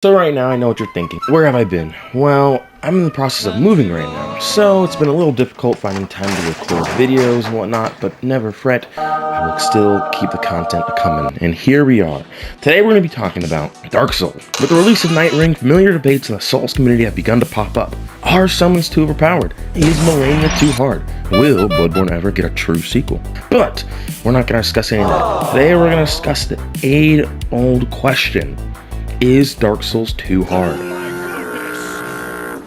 So right now, I know what you're thinking. Where have I been? Well, I'm in the process of moving right now, so it's been a little difficult finding time to record videos and whatnot, but never fret, I will still keep the content coming. And here we are. Today we're going to be talking about Dark Souls. With the release of Night Ring, familiar debates in the Souls community have begun to pop up. Are summons too overpowered? Is Malenia too hard? Will Bloodborne ever get a true sequel? But we're not going to discuss any of that. Today we're going to discuss the age-old question. Is Dark Souls too hard?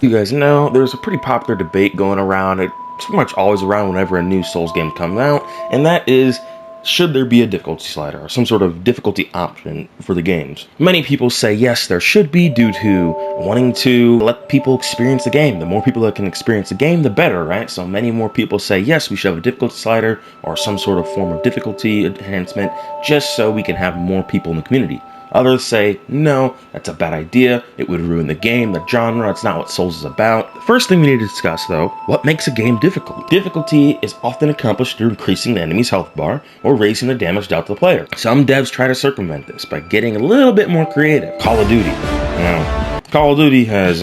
You guys know there's a pretty popular debate going around. It's pretty much always around whenever a new Souls game comes out, and that is, should there be a difficulty slider or some sort of difficulty option for the games? Many people say yes, there should be, due to wanting to let people experience the game. The more people that can experience the game, the better, right? So many more people say yes, we should have a difficulty slider or some sort of form of difficulty enhancement just so we can have more people in the community. Others say, no, that's a bad idea, it would ruin the game, the genre, it's not what Souls is about. The first thing we need to discuss, though, what makes a game difficult? Difficulty is often accomplished through increasing the enemy's health bar or raising the damage dealt to the player. Some devs try to circumvent this by getting a little bit more creative. Call of Duty. Now, Call of Duty has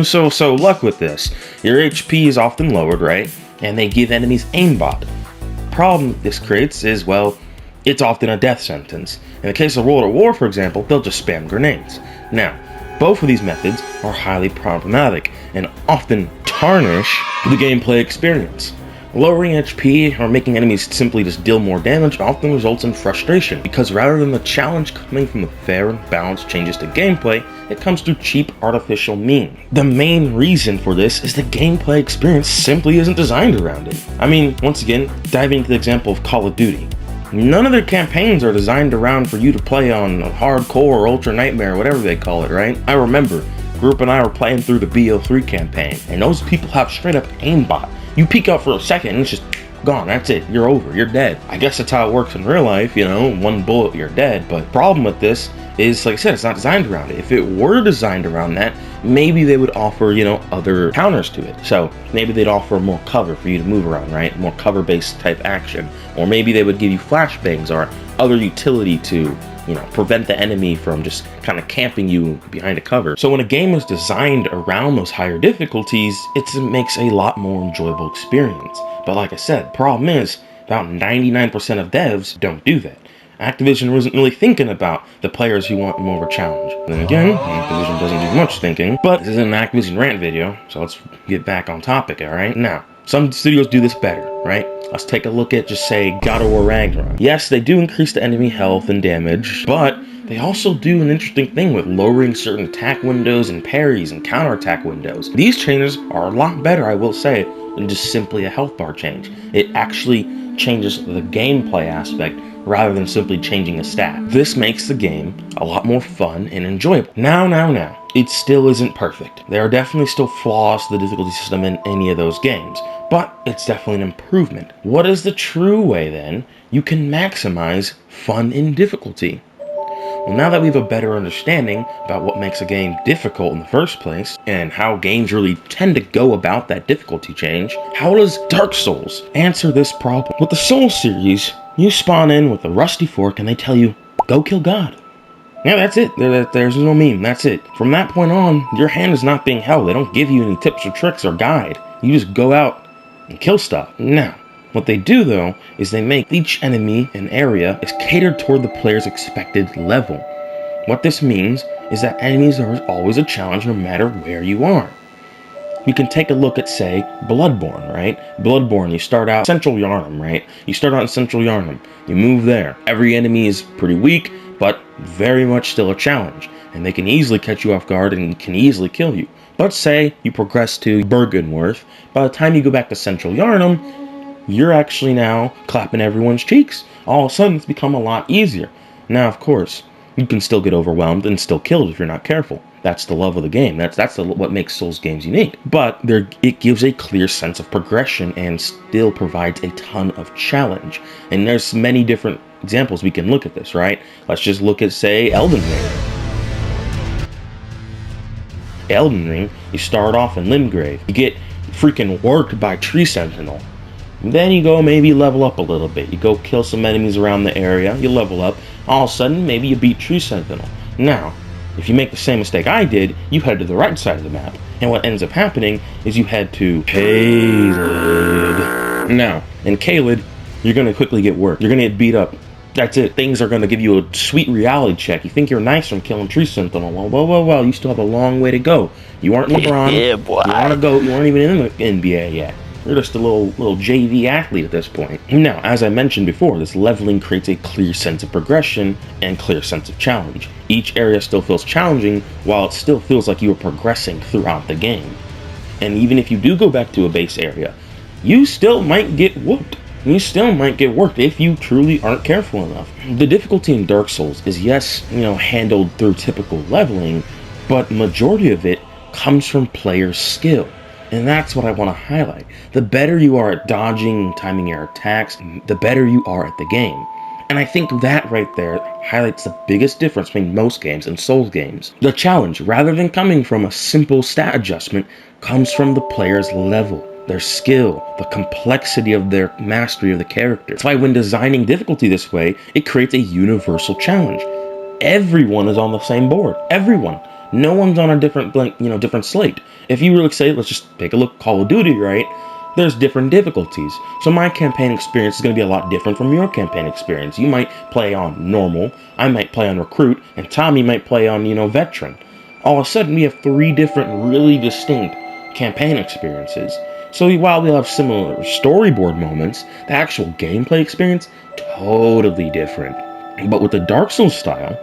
so luck with this. Your HP is often lowered, right? And they give enemies aimbot. Problem this creates is, well, it's often a death sentence. In the case of World at War, for example, they'll just spam grenades. Now, both of these methods are highly problematic and often tarnish the gameplay experience. Lowering HP or making enemies simply just deal more damage often results in frustration, because rather than the challenge coming from the fair and balanced changes to gameplay, it comes through cheap artificial means. The main reason for this is the gameplay experience simply isn't designed around it. I mean, once again, diving into the example of Call of Duty. None of their campaigns are designed around for you to play on hardcore or ultra nightmare, whatever they call it, right? I remember, Group and I were playing through the BO3 campaign, and those people have straight up aimbot. You peek out for a second and it's just gone, that's it, you're over, you're dead. I guess that's how it works in real life, you know, one bullet, you're dead. But the problem with this is, like I said, it's not designed around it. If it were designed around that, maybe they would offer, you know, other counters to it. So maybe they'd offer more cover for you to move around, right? More cover-based type action. Or maybe they would give you flashbangs or other utility to, you know, prevent the enemy from just kind of camping you behind a cover. So when a game is designed around those higher difficulties, it makes a lot more enjoyable experience. But like I said, problem is, about 99% of devs don't do that. Activision wasn't really thinking about the players who want more of a challenge. Then again, Activision doesn't do much thinking, but this isn't an Activision rant video, so let's get back on topic, alright? Now, some studios do this better, right? Let's take a look at, just say, God of War Ragnarok. Yes, they do increase the enemy health and damage, but they also do an interesting thing with lowering certain attack windows and parries and counterattack windows. These changes are a lot better, I will say, than just simply a health bar change. It actually changes the gameplay aspect rather than simply changing a stat. This makes the game a lot more fun and enjoyable. Now, it still isn't perfect. There are definitely still flaws to the difficulty system in any of those games, but it's definitely an improvement. What is the true way, then, you can maximize fun in difficulty? Well, now that we have a better understanding about what makes a game difficult in the first place, and how games really tend to go about that difficulty change, how does Dark Souls answer this problem? With the Souls series, you spawn in with a rusty fork and they tell you, go kill God. Yeah, that's it. There's no meme. That's it. From that point on, your hand is not being held. They don't give you any tips or tricks or guide. You just go out and kill stuff. Now, what they do, though, is they make each enemy and area is catered toward the player's expected level. What this means is that enemies are always a challenge no matter where you are. You can take a look at, say, Bloodborne, right? Bloodborne, you start out Central Yharnam, right? You start out in Central Yharnam. You move there. Every enemy is pretty weak, but very much still a challenge. And they can easily catch you off guard and can easily kill you. But say you progress to Byrgenwerth. By the time you go back to Central Yharnam, you're actually now clapping everyone's cheeks. All of a sudden, it's become a lot easier. Now, of course, you can still get overwhelmed and still killed if you're not careful. That's the love of the game. That's what makes Souls games unique. But it gives a clear sense of progression and still provides a ton of challenge. And there's many different examples we can look at this, right? Let's just look at, say, Elden Ring. Elden Ring, you start off in Limgrave. You get freaking worked by Tree Sentinel. Then you go maybe level up a little bit. You go kill some enemies around the area. You level up. All of a sudden, maybe you beat Tree Sentinel. Now, If you make the same mistake I did, you head to the right side of the map. And what ends up happening is you head to Caelid. Now, in Caelid, you're going to quickly get worked. You're going to get beat up. That's it. Things are going to give you a sweet reality check. You think you're nice from killing Tree Sentinel. Well, you still have a long way to go. You aren't LeBron. Yeah, boy. You aren't a GOAT. You aren't even in the NBA yet. You're just a little JV athlete at this point. Now, as I mentioned before, this leveling creates a clear sense of progression and clear sense of challenge. Each area still feels challenging, while it still feels like you are progressing throughout the game. And even if you do go back to a base area, you still might get whooped. You still might get worked if you truly aren't careful enough. The difficulty in Dark Souls is, yes, handled through typical leveling, but majority of it comes from player skill. And that's what I want to highlight. The better you are at dodging, timing your attacks, the better you are at the game. And I think that right there highlights the biggest difference between most games and Souls games. The challenge, rather than coming from a simple stat adjustment, comes from the player's level, their skill, the complexity of their mastery of the character. That's why when designing difficulty this way, it creates a universal challenge. Everyone is on the same board. Everyone. No one's on a different slate. If you really say, let's just take a look at Call of Duty, right? There's different difficulties. So my campaign experience is going to be a lot different from your campaign experience. You might play on normal, I might play on recruit, and Tommy might play on, veteran. All of a sudden, we have 3 different, really distinct campaign experiences. So while we'll have similar storyboard moments, the actual gameplay experience, totally different. But with the Dark Souls style,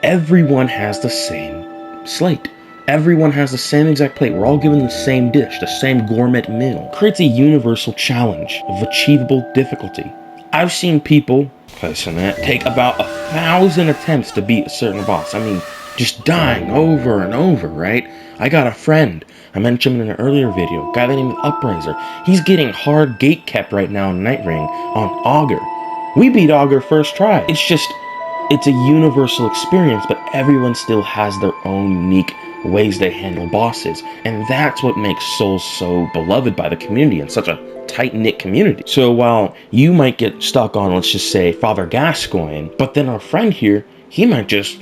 everyone has the same slate. Everyone has the same exact plate. We're all given the same dish, the same gourmet meal. It creates a universal challenge of achievable difficulty. I've seen people, take about 1,000 attempts to beat a certain boss. I mean, just dying over and over, right? I got a friend, I mentioned him in an earlier video, a guy by the name of Upriser. He's getting hard gate kept right now in Night Ring on Augur. We beat Augur first try. It's a universal experience, but everyone still has their own unique ways they handle bosses. And that's what makes Souls so beloved by the community and such a tight-knit community. So while you might get stuck on, let's just say, Father Gascoigne, but then our friend here, he might just,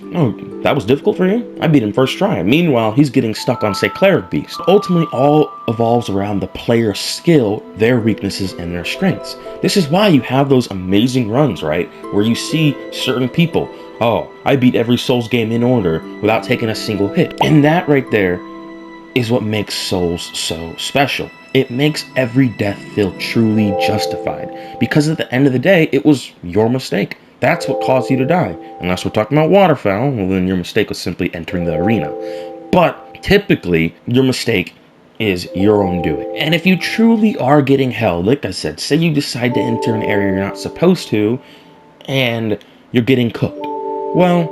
that was difficult for you? I beat him first try. Meanwhile, he's getting stuck on, say, Cleric Beast. Ultimately, all evolves around the player's skill, their weaknesses, and their strengths. This is why you have those amazing runs, right? Where you see certain people, I beat every Souls game in order without taking a single hit. And that right there is what makes Souls so special. It makes every death feel truly justified. Because at the end of the day, it was your mistake. That's what caused you to die. Unless we're talking about Waterfowl, well then your mistake was simply entering the arena. But typically, your mistake is your own doing. And if you truly are getting held, like I said, say you decide to enter an area you're not supposed to, and you're getting cooked. Well,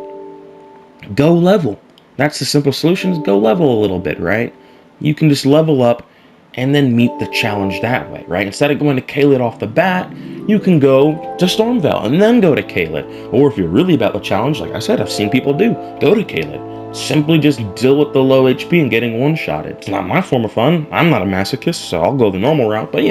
go level. That's the simple solution, is go level a little bit, right? You can just level up and then meet the challenge that way, right? Instead of going to Caelid off the bat, you can go to Stormveil and then go to Caelid. Or if you're really about the challenge, like I said, I've seen people do, go to Caelid. Simply just deal with the low HP and getting one-shotted. It's not my form of fun. I'm not a masochist, so I'll go the normal route, but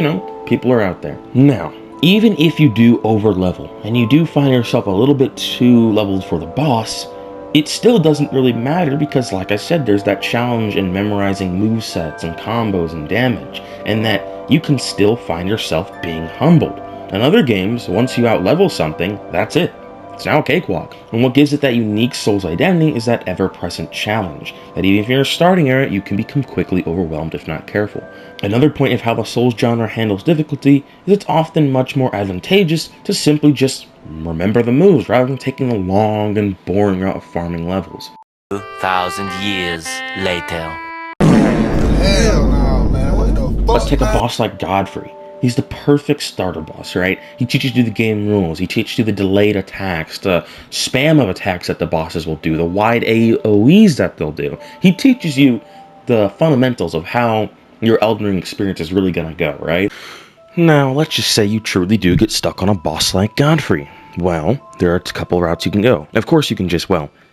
people are out there. Now, even if you do over-level, and you do find yourself a little bit too leveled for the boss, it still doesn't really matter because, like I said, there's that challenge in memorizing movesets and combos and damage, and that you can still find yourself being humbled. In other games, once you out-level something, that's it. It's now a cakewalk. And what gives it that unique Souls identity is that ever-present challenge, that even if you're in a starting area, you can become quickly overwhelmed if not careful. Another point of how the Souls genre handles difficulty is it's often much more advantageous to simply just remember the moves rather than taking the long and boring route of farming levels. 2,000 years later. Hell no, man. What the fuck? Let's take a boss like Godfrey. He's the perfect starter boss, right? He teaches you the game rules. He teaches you the delayed attacks, the spam of attacks that the bosses will do, the wide AoEs that they'll do. He teaches you the fundamentals of how your Elden Ring experience is really gonna go, right? Now, let's just say you truly do get stuck on a boss like Godfrey. Well, there are a couple routes you can go. Of course, you can just,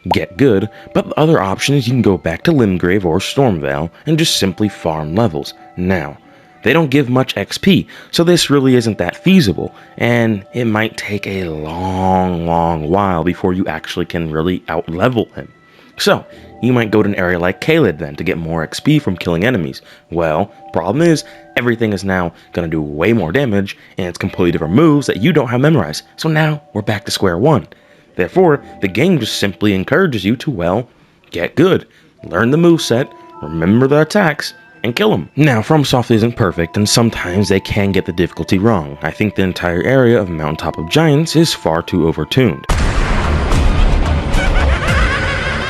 get good, but the other option is you can go back to Limgrave or Stormveil and just simply farm levels. Now, they don't give much XP, so this really isn't that feasible, and it might take a long while before you actually can really out-level him. So, You might go to an area like Caelid then to get more XP from killing enemies. Well, problem is, everything is now going to do way more damage, and it's completely different moves that you don't have memorized. So now, we're back to square one. Therefore, the game just simply encourages you to, well, get good, learn the moveset, remember the attacks, and kill them. Now, FromSoft isn't perfect, and sometimes they can get the difficulty wrong. I think the entire area of Mountaintop of Giants is far too overtuned,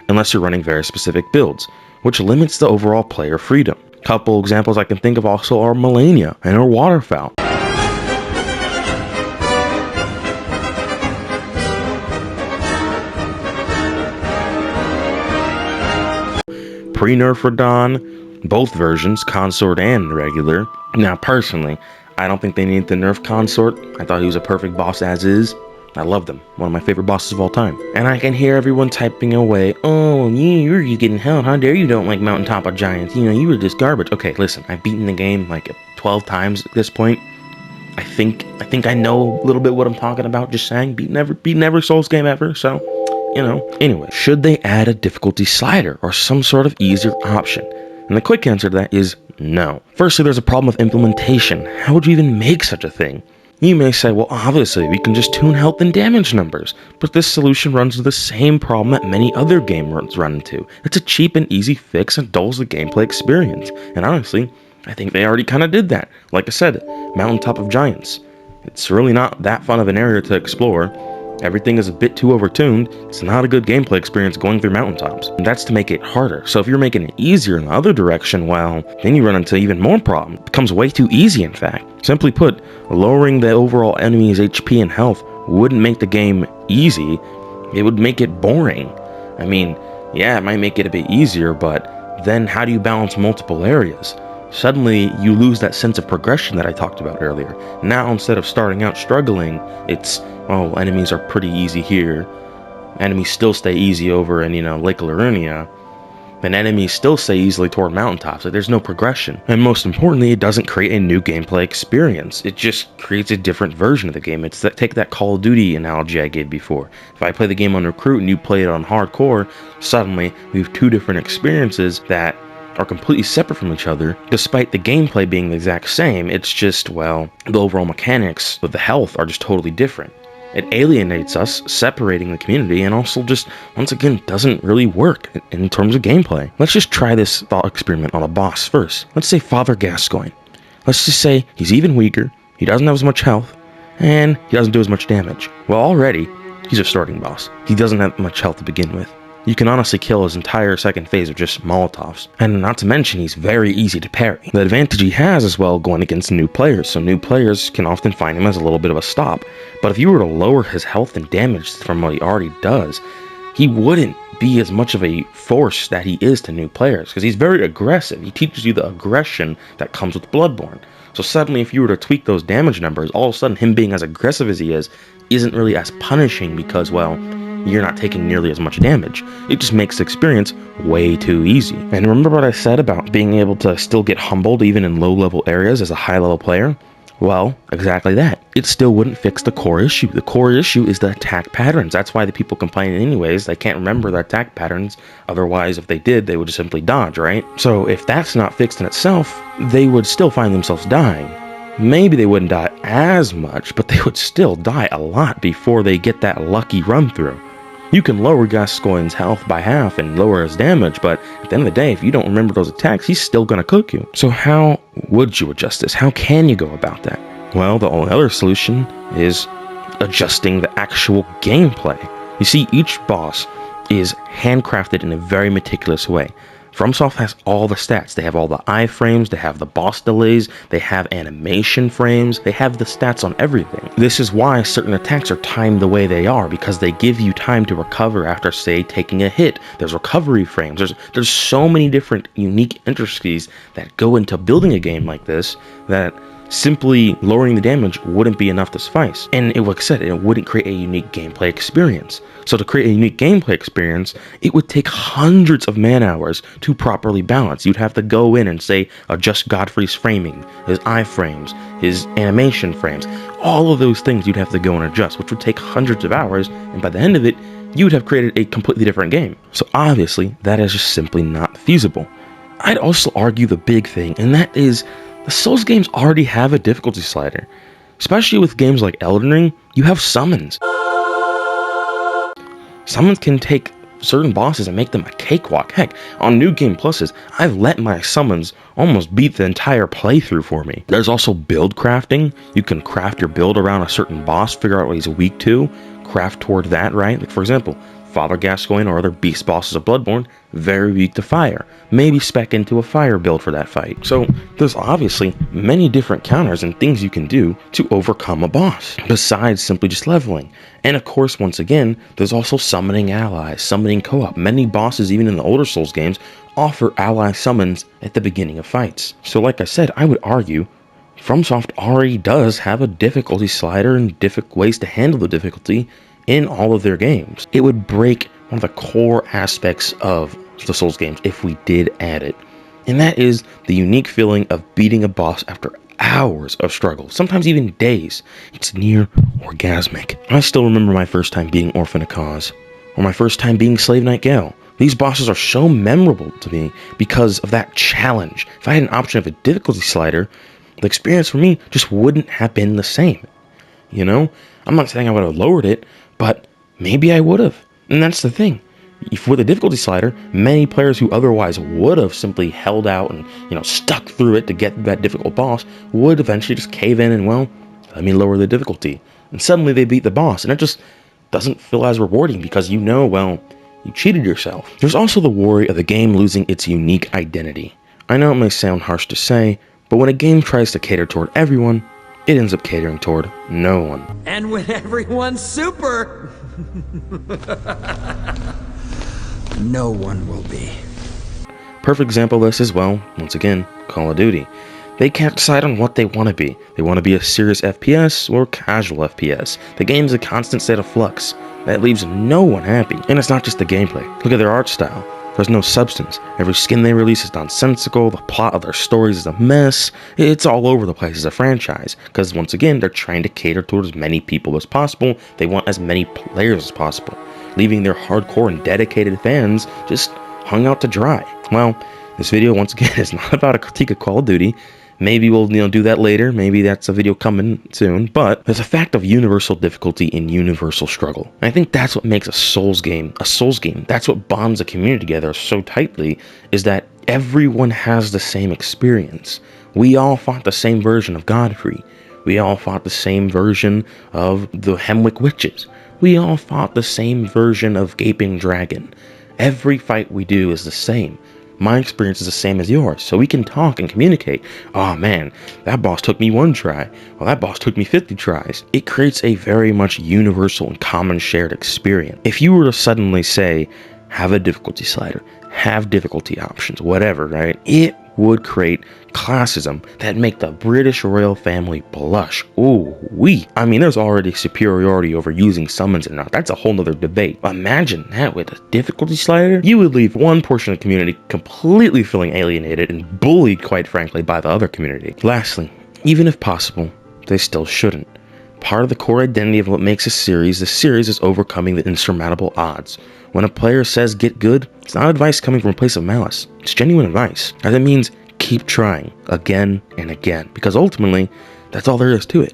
unless you're running very specific builds, which limits the overall player freedom. Couple examples I can think of also are Malenia and our Waterfowl. Pre-nerf Radahn, both versions, Consort and regular. Now personally, I don't think they need to nerf Consort. I thought he was a perfect boss as is. I loved him, one of my favorite bosses of all time. And I can hear everyone typing away, oh, you're getting hell, how dare you don't like Mountaintop of Giants, you know, you were just garbage. Okay, listen, I've beaten the game like 12 times at this point. I think I know a little bit what I'm talking about, just saying, beaten every Souls game ever, so, you know. Anyway, should they add a difficulty slider or some sort of easier option? And the quick answer to that is no. Firstly, there's a problem with implementation. How would you even make such a thing? You may say, well, obviously, we can just tune health and damage numbers, but this solution runs into the same problem that many other games run into. It's a cheap and easy fix and dulls the gameplay experience. And honestly, I think they already kind of did that. Like I said, Mountaintop of Giants. It's really not that fun of an area to explore. Everything is a bit too overtuned. It's not a good gameplay experience going through mountaintops. And that's to make it harder. So if you're making it easier in the other direction, well, then you run into even more problems. It becomes way too easy, in fact. Simply put, lowering the overall enemy's HP and health wouldn't make the game easy. It would make it boring. I mean, yeah, it might make it a bit easier, but then how do you balance multiple areas? Suddenly, you lose that sense of progression that I talked about earlier. Now, instead of starting out struggling, it's, oh, enemies are pretty easy here. Enemies still stay easy over in, Lake Liurnia. And enemies still stay easily toward mountaintops. Like, there's no progression. And most importantly, it doesn't create a new gameplay experience. It just creates a different version of the game. It's take that Call of Duty analogy I gave before. If I play the game on Recruit and you play it on Hardcore, suddenly we have two different experiences that are completely separate from each other, despite the gameplay being the exact same. It's just, well, the overall mechanics of the health are just totally different. It alienates us, separating the community, and also just, once again, doesn't really work in terms of gameplay. Let's just try this thought experiment on a boss first. Let's say Father Gascoigne. Let's just say he's even weaker, he doesn't have as much health, and he doesn't do as much damage. Well, already, he's a starting boss. He doesn't have much health to begin with. You can honestly kill his entire second phase with just Molotovs. And not to mention, he's very easy to parry. The advantage he has as well going against new players, so new players can often find him as a little bit of a stop. But if you were to lower his health and damage from what he already does, he wouldn't be as much of a force that he is to new players, because he's very aggressive. He teaches you the aggression that comes with Bloodborne. So suddenly, if you were to tweak those damage numbers, all of a sudden him being as aggressive as he is isn't really as punishing because, well, you're not taking nearly as much damage. It just makes the experience way too easy. And remember what I said about being able to still get humbled even in low-level areas as a high-level player? Well, exactly that. It still wouldn't fix the core issue. The core issue is the attack patterns. That's why the people complain anyways. They can't remember their attack patterns. Otherwise, if they did, they would just simply dodge, right? So if that's not fixed in itself, they would still find themselves dying. Maybe they wouldn't die as much, but they would still die a lot before they get that lucky run-through. You can lower Gascoigne's health by half and lower his damage, but at the end of the day, if you don't remember those attacks, he's still going to cook you. So how would you adjust this? How can you go about that? Well, the only other solution is adjusting the actual gameplay. You see, each boss is handcrafted in a very meticulous way. FromSoft has all the stats. They have all the iframes, they have the boss delays, they have animation frames, they have the stats on everything. This is why certain attacks are timed the way they are, because they give you time to recover after, say, taking a hit. There's recovery frames. There's so many different unique intricacies that go into building a game like this that simply lowering the damage wouldn't be enough to suffice. And like I said, it wouldn't create a unique gameplay experience. So to create a unique gameplay experience, it would take hundreds of man-hours to properly balance. You'd have to go in and, say, adjust Godfrey's framing, his iframes, his animation frames. All of those things you'd have to go and adjust, which would take hundreds of hours, and by the end of it, you would have created a completely different game. So obviously, that is just simply not feasible. I'd also argue the big thing, and that is, the Souls games already have a difficulty slider. Especially with games like Elden Ring, you have summons. Summons can take certain bosses and make them a cakewalk. Heck, on New Game Pluses, I've let my summons almost beat the entire playthrough for me. There's also build crafting. You can craft your build around a certain boss, figure out what he's weak to, craft toward that, right? Like, for example, Father Gascoigne or other beast bosses of Bloodborne, very weak to fire. Maybe spec into a fire build for that fight. So there's obviously many different counters and things you can do to overcome a boss, besides simply just leveling. And of course, once again, there's also summoning allies, summoning co-op. Many bosses, even in the older Souls games, offer ally summons at the beginning of fights. So like I said, I would argue FromSoft already does have a difficulty slider and ways to handle the difficulty in all of their games. It would break one of the core aspects of the Souls games if we did add it. And that is the unique feeling of beating a boss after hours of struggle, sometimes even days. It's near orgasmic. I still remember my first time being Orphan of Cause, or my first time being Slave Knight Gale. These bosses are so memorable to me because of that challenge. If I had an option of a difficulty slider, the experience for me just wouldn't have been the same. You know? I'm not saying I would have lowered it, but maybe I would have. And that's the thing. If with a difficulty slider, many players who otherwise would have simply held out and, stuck through it to get that difficult boss would eventually just cave in and, well, let me lower the difficulty. And suddenly they beat the boss, and it just doesn't feel as rewarding because well, you cheated yourself. There's also the worry of the game losing its unique identity. I know it may sound harsh to say, but when a game tries to cater toward everyone, it ends up catering toward no one. And when everyone's super, no one will be. Perfect example of this is, well, once again, Call of Duty. They can't decide on what they want to be. They want to be a serious FPS or casual FPS. The game's a constant state of flux. That leaves no one happy. And it's not just the gameplay. Look at their art style. There's no substance. Every skin they release is nonsensical. The plot of their stories is a mess. It's all over the place as a franchise. Because once again, they're trying to cater toward as many people as possible. They want as many players as possible, leaving their hardcore and dedicated fans just hung out to dry. Well, this video once again is not about a critique of Call of Duty. Maybe we'll do that later. Maybe that's a video coming soon. But there's a fact of universal difficulty in universal struggle. And I think that's what makes a Souls game a Souls game. That's what bonds a community together so tightly, is that everyone has the same experience. We all fought the same version of Godfrey. We all fought the same version of the Hemwick Witches. We all fought the same version of Gaping Dragon. Every fight we do is the same. My experience is the same as yours, so we can talk and communicate. Oh man, that boss took me 1 try. Well, that boss took me 50 tries. It creates a very much universal and common shared experience. If you were to suddenly say, have a difficulty slider, have difficulty options, whatever, right? It would create classism that make the British royal family blush. Ooh wee. I mean, there's already superiority over using summons or not. That's a whole nother debate. Imagine that with a difficulty slider. You would leave one portion of the community completely feeling alienated and bullied, quite frankly, by the other community. Lastly, even if possible, they still shouldn't. Part of the core identity of what makes the series is overcoming the insurmountable odds. When a player says get good, it's not advice coming from a place of malice. It's genuine advice. And that means keep trying again and again, because ultimately, that's all there is to it.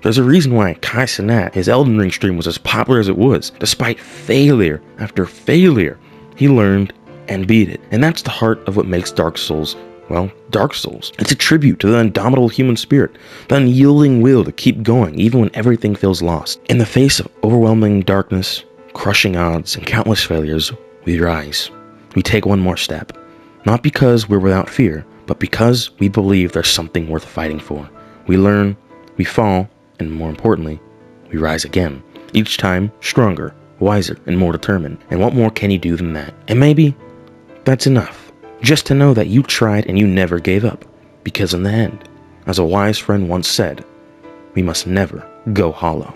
There's a reason why Kai Cenat, his Elden Ring stream, was as popular as it was. Despite failure after failure, he learned and beat it. And that's the heart of what makes Dark Souls, well, Dark Souls. It's a tribute to the indomitable human spirit, the unyielding will to keep going even when everything feels lost. In the face of overwhelming darkness, crushing odds, and countless failures, we rise. We take one more step. Not because we're without fear, but because we believe there's something worth fighting for. We learn, we fall, and more importantly, we rise again. Each time, stronger, wiser, and more determined. And what more can you do than that? And maybe that's enough. Just to know that you tried and you never gave up. Because in the end, as a wise friend once said, we must never go hollow.